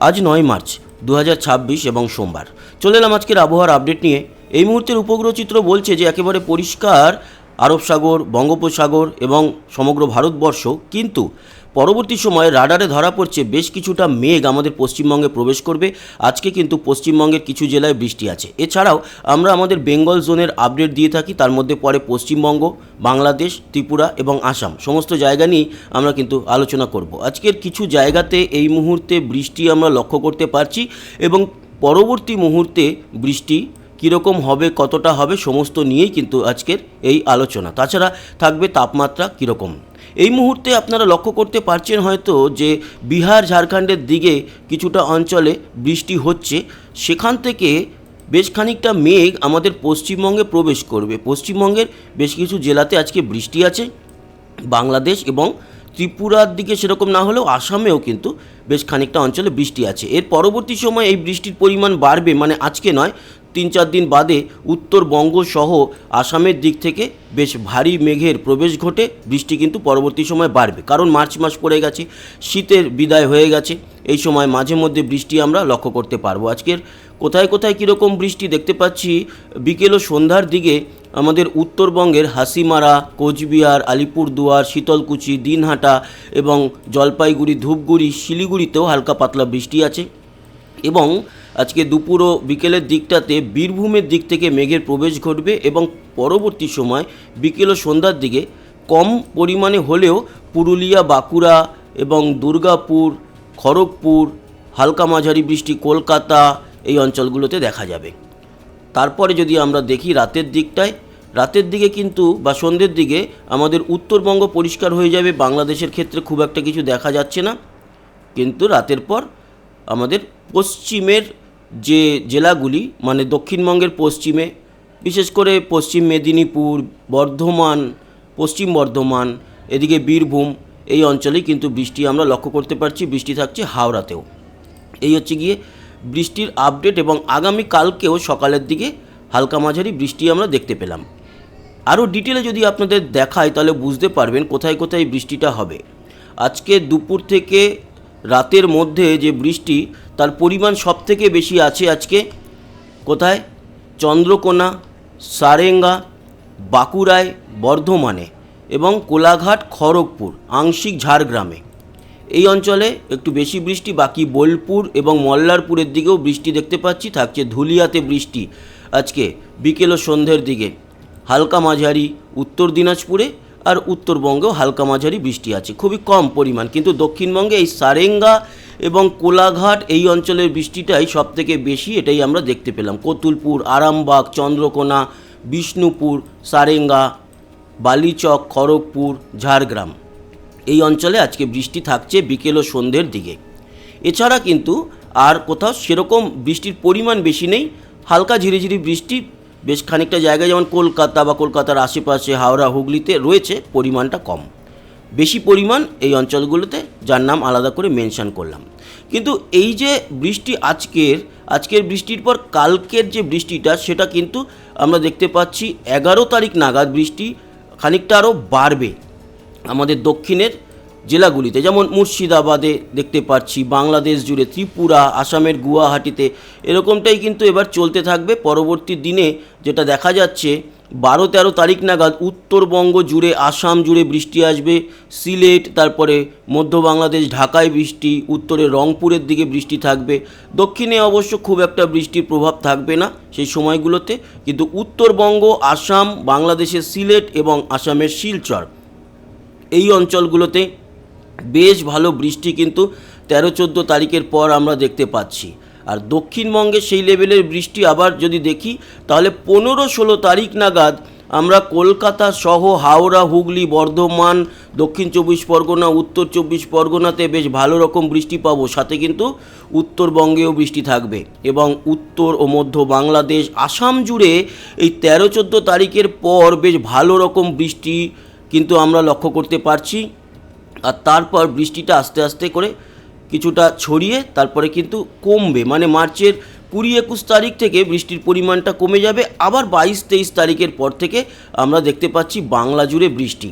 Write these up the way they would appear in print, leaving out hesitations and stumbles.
আজ 9 মার্চ 2026 এবং সোমবার। চলে এলাম আজকের আবহাওয়ার আপডেট নিয়ে। এই মুহূর্তের উপগ্রহ চিত্র বলছে যে একেবারে পরিষ্কার আরব সাগর, বঙ্গোপসাগর এবং সমগ্র ভারতবর্ষ, কিন্তু পরবর্তী সময়ে রাডারে ধরা পড়ছে বেশ কিছুটা মেঘ আমাদের পশ্চিমবঙ্গে প্রবেশ করবে। আজকে কিন্তু পশ্চিমবঙ্গের কিছু জেলায় বৃষ্টি আছে। এছাড়াও আমরা আমাদের বেঙ্গল জোনের আপডেট দিয়ে থাকি, তার মধ্যে পড়ে পশ্চিমবঙ্গ, বাংলাদেশ, ত্রিপুরা এবং আসাম। সমস্ত জায়গা নিয়েই আমরা কিন্তু আলোচনা করব। আজকের কিছু জায়গাতে এই মুহূর্তে বৃষ্টি আমরা লক্ষ্য করতে পারছি এবং পরবর্তী মুহূর্তে বৃষ্টি কীরকম হবে, কতটা হবে, সমস্ত নিয়েই কিন্তু আজকের এই আলোচনা। তাছাড়া থাকবে তাপমাত্রা কীরকম। এই মুহূর্তে আপনারা লক্ষ্য করতে পারছেন হয়তো যে বিহার, ঝাড়খণ্ডের দিকে কিছুটা অঞ্চলে বৃষ্টি হচ্ছে। সেখান থেকে বেশ খানিকটা মেঘ আমাদের পশ্চিমবঙ্গে প্রবেশ করবে। পশ্চিমবঙ্গের বেশ কিছু জেলাতে আজকে বৃষ্টি আছে। বাংলাদেশ এবং ত্রিপুরার দিকে সেরকম না হলেও আসামেও কিন্তু বেশ খানিকটা অঞ্চলে বৃষ্টি আছে। এর পরবর্তী সময় এই বৃষ্টির পরিমাণ বাড়বে, মানে আজকে নয়, 3-4 দিন বাদে উত্তরবঙ্গ সহ আসামের দিক থেকে বেশ ভারী মেঘের প্রবেশ ঘটে বৃষ্টি কিন্তু পরবর্তী সময় বাড়বে। কারণ মার্চ মাস পড়ে গেছে, শীতের বিদায় হয়ে গেছে। এই সময় মাঝে মধ্যে বৃষ্টি আমরা লক্ষ্য করতে পারবো। আজকের কোথায় কোথায় কীরকম বৃষ্টি দেখতে পাচ্ছি, বিকেল ও সন্ধ্যার দিকে আমাদের উত্তরবঙ্গের হাসিমারা, কোচবিহার, আলিপুরদুয়ার, শীতলকুচি, দিনহাটা এবং জলপাইগুড়ি, ধূপগুড়ি, শিলিগুড়িতেও হালকা পাতলা বৃষ্টি আছে। এবং আজকে দুপুর ও বিকেলের দিকটাতে বীরভূমের দিক থেকে মেঘের প্রবেশ ঘটবে এবং পরবর্তী সময় বিকেল ও সন্ধ্যার দিকে কম পরিমাণে হলেও পুরুলিয়া, বাঁকুড়া এবং দুর্গাপুর, খড়গপুর, হালকা মাঝারি বৃষ্টি কলকাতা, এই অঞ্চলগুলোতে দেখা যাবে। তারপরে যদি আমরা দেখি রাতের দিকে কিন্তু বা সন্ধ্যের দিকে আমাদের উত্তরবঙ্গ পরিষ্কার হয়ে যাবে। বাংলাদেশের ক্ষেত্রে খুব একটা কিছু দেখা যাচ্ছে না, কিন্তু রাতের পর আমাদের পশ্চিমের যে জেলাগুলি, মানে দক্ষিণবঙ্গের পশ্চিমে, বিশেষ করে পশ্চিম মেদিনীপুর, বর্ধমান, পশ্চিম বর্ধমান, এদিকে বীরভূম, এই অঞ্চলেই কিন্তু বৃষ্টি আমরা লক্ষ্য করতে পারছি। বৃষ্টি থাকছে হাওড়াতেও। এই হচ্ছে গিয়ে বৃষ্টির আপডেট এবং আগামী কালকেও সকালের দিকে হালকা মাঝারি বৃষ্টি আমরা দেখতে পেলাম। আরও ডিটেলে যদি আপনাদের দেখায় তাহলে বুঝতে পারবেন কোথায় কোথায় বৃষ্টিটা হবে। আজকে দুপুর থেকে রাতের মধ্যে যে বৃষ্টি, তার পরিমাণ সবথেকে বেশি আছে আজকে কোথায়, চন্দ্রকোনা, সারেঙ্গা, বাঁকুড়ায়, বর্ধমানে এবং কোলাঘাট, খড়গপুর, আংশিক ঝাড়গ্রামে, এই অঞ্চলে একটু বেশি বৃষ্টি। বাকি বোলপুর এবং মল্লারপুরের দিকেও বৃষ্টি দেখতে পাচ্ছি। থাকছে ধুলিয়াতে বৃষ্টি আজকে বিকেল ও সন্ধ্যের দিকে, হালকা মাঝারি উত্তর দিনাজপুরে আর উত্তরবঙ্গেও হালকা মাঝারি বৃষ্টি আছে, খুবই কম পরিমাণ। কিন্তু দক্ষিণবঙ্গে এই সারেঙ্গা এবং কোলাঘাট, এই অঞ্চলের বৃষ্টিটাই সবথেকে বেশি, এটাই আমরা দেখতে পেলাম। কতুলপুর, আরামবাগ, চন্দ্রকোনা, বিষ্ণুপুর, সারেঙ্গা, বালিচক, খড়গপুর, ঝাড়গ্রাম, এই অঞ্চলে আজকে বৃষ্টি থাকছে বিকেল ও সন্ধ্যের দিকে। এছাড়া কিন্তু আর কোথাও সেরকম বৃষ্টির পরিমাণ বেশি নেই। হালকা ঝিরিঝিরি বৃষ্টি বেশ খানিকটা জায়গায়, যেমন কলকাতা বা কলকাতার আশেপাশে, হাওড়া, হুগলিতে রয়েছে, পরিমাণটা কম। বেশি পরিমাণ এই অঞ্চলগুলোতে, যার নাম আলাদা করে মেনশন করলাম। কিন্তু এই যে বৃষ্টি আজকের বৃষ্টির পর কালকের যে বৃষ্টিটা, সেটা কিন্তু আমরা দেখতে পাচ্ছি 11 তারিখ নাগাদ বৃষ্টি খানিকটা আরও বাড়বে আমাদের দক্ষিণের জেলাগুলিতে, যেমন মুর্শিদাবাদে দেখতে পাচ্ছি, বাংলাদেশ জুড়ে, ত্রিপুরা, আসামের গুয়াহাটিতে, এরকমটাই কিন্তু এবার চলতে থাকবে। পরবর্তী দিনে যেটা দেখা যাচ্ছে 12-13 তারিখ নাগাদ উত্তরবঙ্গ জুড়ে, আসাম জুড়ে বৃষ্টি আসবে। সিলেট, তারপরে মধ্য বাংলাদেশ, ঢাকায় বৃষ্টি, উত্তরে রংপুরের দিকে বৃষ্টি থাকবে। দক্ষিণে অবশ্য খুব একটা বৃষ্টির প্রভাব থাকবে না সেই সময়গুলোতে, কিন্তু উত্তরবঙ্গ, আসাম, বাংলাদেশের সিলেট এবং আসামের শিলচর, এই অঞ্চলগুলোতে বেশ ভালো বৃষ্টি কিন্তু 13-14 তারিখের পর আমরা দেখতে পাচ্ছি। আর দক্ষিণবঙ্গে সেই লেভেলের বৃষ্টি আবার যদি দেখি তাহলে 15-16 তারিখ নাগাদ আমরা কলকাতা সহ হাওড়া, হুগলি, বর্ধমান, দক্ষিণ 24 পরগনা, উত্তর 24 পরগনাতে বেশ ভালো রকম বৃষ্টি পাবো। সাথে কিন্তু উত্তরবঙ্গেও বৃষ্টি থাকবে এবং উত্তর ও মধ্য বাংলাদেশ, আসাম জুড়ে এই 13-14 তারিখের পর বেশ ভালো রকম বৃষ্টি কিন্তু আমরা লক্ষ্য করতে পারছি। আর তারপর বৃষ্টিটা আস্তে আস্তে করে কিছুটা ছড়িয়ে তারপরে কিন্তু কমবে, মানে মার্চের 20-21 তারিখ থেকে বৃষ্টির পরিমাণটা কমে যাবে। আবার 22-23 তারিখের পর থেকে আমরা দেখতে পাচ্ছি বাংলা জুড়ে বৃষ্টি।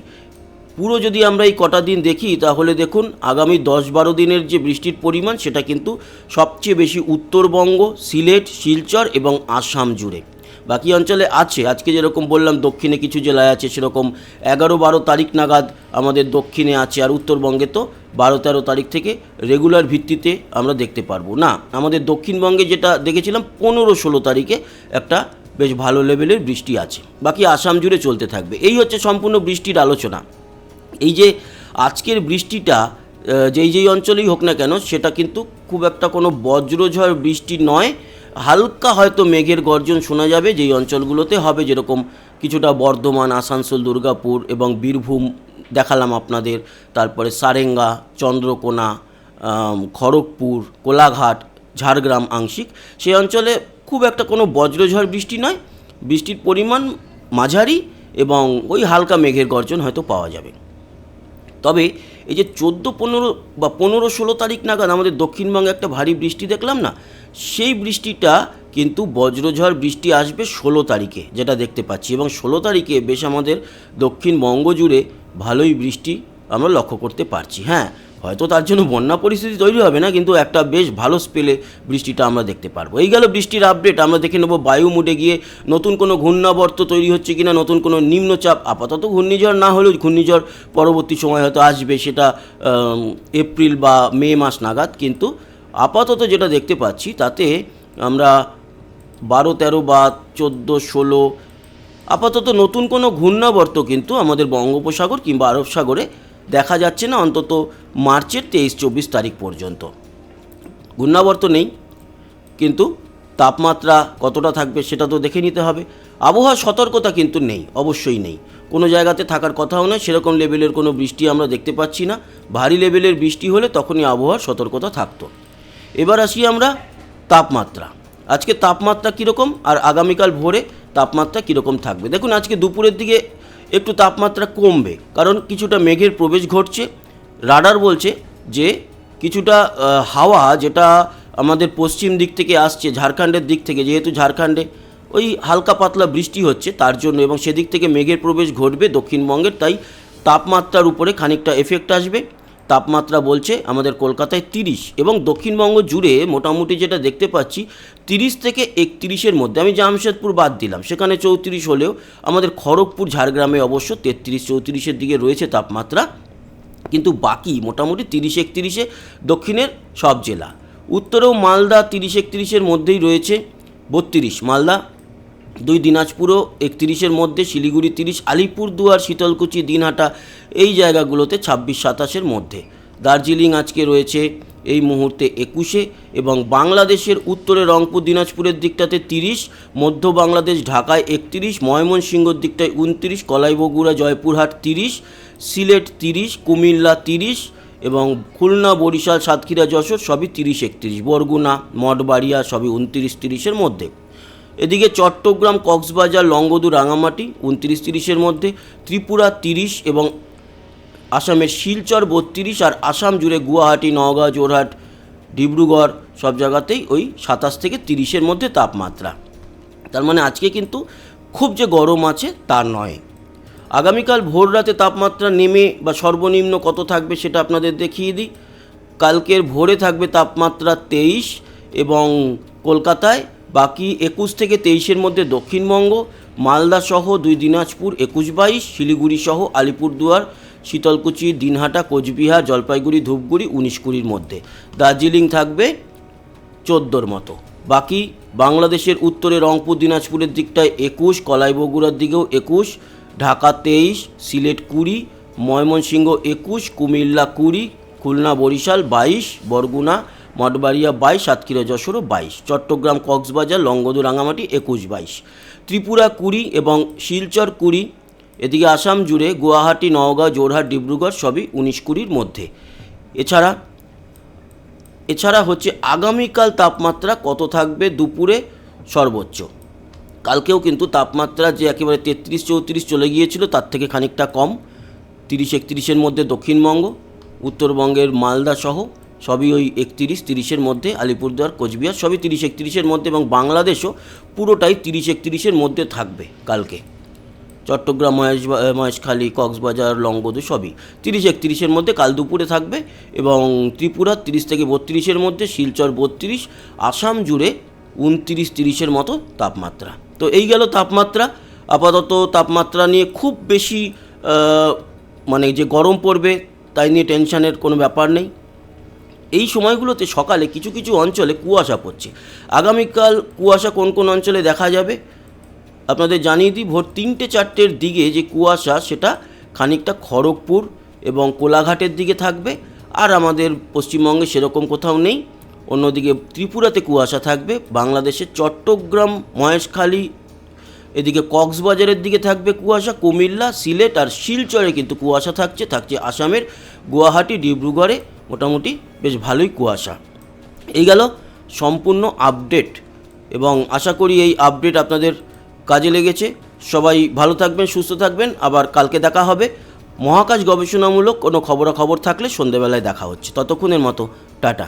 পুরো যদি আমরা এই কটা দিন দেখি তাহলে দেখুন আগামী 10-12 দিনের যে বৃষ্টির পরিমাণ সেটা কিন্তু সবচেয়ে বেশি উত্তরবঙ্গ, সিলেট, শিলচর এবং আসাম জুড়ে। বাকি অঞ্চলে আছে, আজকে যেরকম বললাম দক্ষিণে কিছু জেলায় আছে, সেরকম 11-12 তারিখ নাগাদ আমাদের দক্ষিণে আছে, আর উত্তরবঙ্গে তো 12-13 তারিখ থেকে রেগুলার ভিত্তিতে আমরা দেখতে পারবো না। আমাদের দক্ষিণবঙ্গে যেটা দেখেছিলাম 15-16 তারিখে একটা বেশ ভালো লেভেলের বৃষ্টি আছে, বাকি আসাম জুড়ে চলতে থাকবে। এই হচ্ছে সম্পূর্ণ বৃষ্টির আলোচনা। এই যে আজকের বৃষ্টিটা যেই অঞ্চলেই হোক না কেন সেটা কিন্তু খুব একটা কোনো বজ্রঝড় বৃষ্টি নয়, হালকা হয়তো মেঘের গর্জন শোনা যাবে যেই অঞ্চলগুলোতে হবে, যেরকম কিছুটা বর্ধমান, আসানসোল, দুর্গাপুর এবং বীরভূম দেখালাম আপনাদের, তারপরে সারেঙ্গা, চন্দ্রকোনা, খড়গপুর, কোলাঘাট, ঝাড়গ্রাম আংশিক, সেই অঞ্চলে খুব একটা কোনো বজ্রঝড় বৃষ্টি নয়, বৃষ্টির পরিমাণ মাঝারি এবং ওই হালকা মেঘের গর্জন হয়তো পাওয়া যাবে। তবে এই যে 14-15 বা 15-16 তারিখ নাগাদ আমাদের দক্ষিণবঙ্গে একটা ভারী বৃষ্টি দেখলাম না, সেই বৃষ্টিটা কিন্তু বজ্রঝড় বৃষ্টি আসবে 16 তারিখে যেটা দেখতে পাচ্ছি, এবং 16 তারিখে বেশ আমাদের দক্ষিণবঙ্গ জুড়ে ভালোই বৃষ্টি আমরা লক্ষ্য করতে পারছি। হ্যাঁ, হয়তো তার জন্য বন্যা পরিস্থিতি তৈরি হবে না, কিন্তু একটা বেশ ভালো স্পেলে বৃষ্টিটা আমরা দেখতে পারবো। এই গেল বৃষ্টির আপডেট। আমরা দেখে নেব বায়ু মুডে গিয়ে নতুন কোনো ঘূর্ণাবর্ত তৈরি হচ্ছে কিনা, নতুন কোনো নিম্নচাপ। আপাতত ঘূর্ণিঝড় না হলেও ঘূর্ণিঝড় পরবর্তী সময় হয়তো আসবে, সেটা এপ্রিল বা মে মাস নাগাদ। কিন্তু আপাতত যেটা দেখতে পাচ্ছি তাতে আমরা 12-13 বা 14-16 আপাতত নতুন কোনো ঘূর্ণাবর্ত কিন্তু আমাদের বঙ্গোপসাগর কিংবা আরব সাগরে দেখা যাচ্ছে না, অন্তত মার্চের 23-24 তারিখ পর্যন্ত ঘূর্ণাবর্ত নেই। কিন্তু তাপমাত্রা কতটা থাকবে সেটা তো দেখে নিতে হবে। আবহাওয়া সতর্কতা কিন্তু নেই, অবশ্যই নেই, কোনো জায়গাতে থাকার কথাও নয়, সেরকম লেভেলের কোনো বৃষ্টি আমরা দেখতে পাচ্ছি না। ভারী লেভেলের বৃষ্টি হলে তখনই আবহাওয়ার সতর্কতা থাকতো। এবার আসি আমরা তাপমাত্রা। আজকে তাপমাত্রা কীরকম আর আগামীকাল ভোরে তাপমাত্রা কীরকম থাকবে। দেখুন আজকে দুপুরের দিকে একটু তাপমাত্রা কমবে, কারণ কিছুটা মেঘের প্রবেশ ঘটছে। রাডার বলছে যে কিছুটা হাওয়া যেটা আমাদের পশ্চিম দিক থেকে আসছে, ঝাড়খণ্ডের দিক থেকে, যেহেতু ঝাড়খণ্ডে ওই হালকা পাতলা বৃষ্টি হচ্ছে তার জন্য, এবং সেদিক থেকে মেঘের প্রবেশ ঘটবে দক্ষিণবঙ্গের, তাই তাপমাত্রার উপরে খানিকটা এফেক্ট আসবে। তাপমাত্রা বলছে আমাদের কলকাতায় 30, এবং দক্ষিণবঙ্গ জুড়ে মোটামুটি যেটা দেখতে পাচ্ছি 30 থেকে 31-এর মধ্যে। আমি জামশেদপুর বাদ দিলাম, সেখানে 34 হলেও আমাদের খড়গপুর, ঝাড়গ্রামে অবশ্য 33-34-এর দিকে রয়েছে তাপমাত্রা, কিন্তু বাকি মোটামুটি 30-31-এ দক্ষিণের সব জেলা। উত্তরেও মালদা 30-31-এর মধ্যেই রয়েছে, 32 মালদা, 2 দিনাজপুরও 31-এর মধ্যে, শিলিগুড়ি 30, আলিপুরদুয়ার, শীতলকুচি, দিনহাটা এই জায়গাগুলোতে 26-27-এর মধ্যে। দার্জিলিং আজকে রয়েছে এই মুহূর্তে 21-এ, এবং বাংলাদেশের উত্তরে রংপুর, দিনাজপুরের দিকটাতে 30, মধ্য বাংলাদেশ ঢাকায় 31, ময়মনসিংহর দিকটায় 29, কলাই বগুড়া, জয়পুরহাট 30, সিলেট 30, কুমিল্লা 30, এবং খুলনা, বরিশাল, সাতক্ষীরা, যশোর সবই 30-31, বরগুনা, মঠবাড়িয়া সবই 29-30-এর মধ্যে। এদিকে চট্টগ্রাম, কক্সবাজার, লংগদু, রাঙামাটি 29-30-এর মধ্যে, ত্রিপুরা 30, এবং আসামের শিলচর 32, আর আসাম জুড়ে গুয়াহাটি, নওগাঁ, যোরহাট, ডিব্রুগড় সব জায়গাতেই ওই 27-30-এর মধ্যে তাপমাত্রা। তার মানে আজকে কিন্তু খুব যে গরম আছে তা নয়। আগামীকাল ভোর রাতে তাপমাত্রা নেমে বা সর্বনিম্ন কত থাকবে সেটা আপনাদের দেখিয়ে দিই। কালকের ভোরে থাকবে তাপমাত্রা 23 এবং কলকাতায়, বাকি 21 থেকে 23-এর মধ্যে দক্ষিণবঙ্গ, মালদা সহ 2 দিনাজপুর 21-22, শিলিগুড়ি সহ আলিপুরদুয়ার, শীতলকুচি, দিনহাটা, কোচবিহার, জলপাইগুড়ি, ধূপগুড়ি 19-20-এর মধ্যে। দার্জিলিং থাকবে 14-র মতো। বাকি বাংলাদেশের উত্তরে রংপুর, দিনাজপুরের দিকটায় 21, কলাই বগুড়ার দিকেও 21, ঢাকা 23, সিলেট 20, ময়মনসিংহ 21, কুমিল্লা 20, খুলনা, বরিশাল 22, বরগুনা, মঠবাড়িয়া 22, সাতক্ষীরা, যশোরও 22, চট্টগ্রাম, কক্সবাজার, লংগদু, রাঙামাটি 21-22, ত্রিপুরা 20 এবং শিলচর 20। এদিকে আসাম জুড়ে গুয়াহাটি, নওগাঁ, যোরহাট, ডিব্রুগড় সবই 19-20-এর মধ্যে। এছাড়া হচ্ছে আগামীকাল তাপমাত্রা কত থাকবে দুপুরে সর্বোচ্চ। কালকেও কিন্তু তাপমাত্রা যে একেবারে 33-34 চলে গিয়েছিল তার থেকে খানিকটা কম, 30-31-এর মধ্যে দক্ষিণবঙ্গ, উত্তরবঙ্গের মালদা সহ সবই ওই 31-30-এর মধ্যে, আলিপুরদুয়ার, কোচবিহার সবই 30-31-এর মধ্যে, এবং বাংলাদেশও পুরোটাই 30-31-এর মধ্যে থাকবে কালকে। চট্টগ্রাম, মহেশখালী, কক্সবাজার, লংগদু সবই 30-31-এর মধ্যে কাল দুপুরে থাকবে এবং ত্রিপুরা 30 থেকে 32-এর মধ্যে, শিলচর 32, আসাম জুড়ে 29-30-এর মতো তাপমাত্রা। তো এই গেল তাপমাত্রা। আপাতত তাপমাত্রা নিয়ে খুব বেশি মানে যে গরম পড়বে তাই নিয়ে টেনশানের কোনো ব্যাপার নেই। এই সময়গুলোতে সকালে কিছু কিছু অঞ্চলে কুয়াশা পড়ছে। আগামীকাল কুয়াশা কোন কোন অঞ্চলে দেখা যাবে আপনাদের জানিয়ে দিই। ভোর 3-4টের দিকে যে কুয়াশা সেটা খানিকটা খড়গপুর এবং কোলাঘাটের দিকে থাকবে, আর আমাদের পশ্চিমবঙ্গে সেরকম কোথাও নেই। অন্যদিকে ত্রিপুরাতে কুয়াশা থাকবে, বাংলাদেশের চট্টগ্রাম, মহেশখালী, এদিকে কক্সবাজারের দিকে থাকবে কুয়াশা, কুমিল্লা, সিলেট আর শিলচরে কিন্তু কুয়াশা থাকছে আসামের গুয়াহাটি, ডিব্রুগড়ে মোটামুটি বেশ ভালোই কুয়াশা। এই গেল সম্পূর্ণ আপডেট এবং আশা করি এই আপডেট আপনাদের কাজে লেগেছে। সবাই ভালো থাকবেন, সুস্থ থাকবেন। আবার কালকে দেখা হবে। মহাকাশ গবেষণামূলক কোনো খবরাখবর থাকলে সন্ধেবেলায় দেখা হচ্ছে। ততক্ষণের মতো টাটা।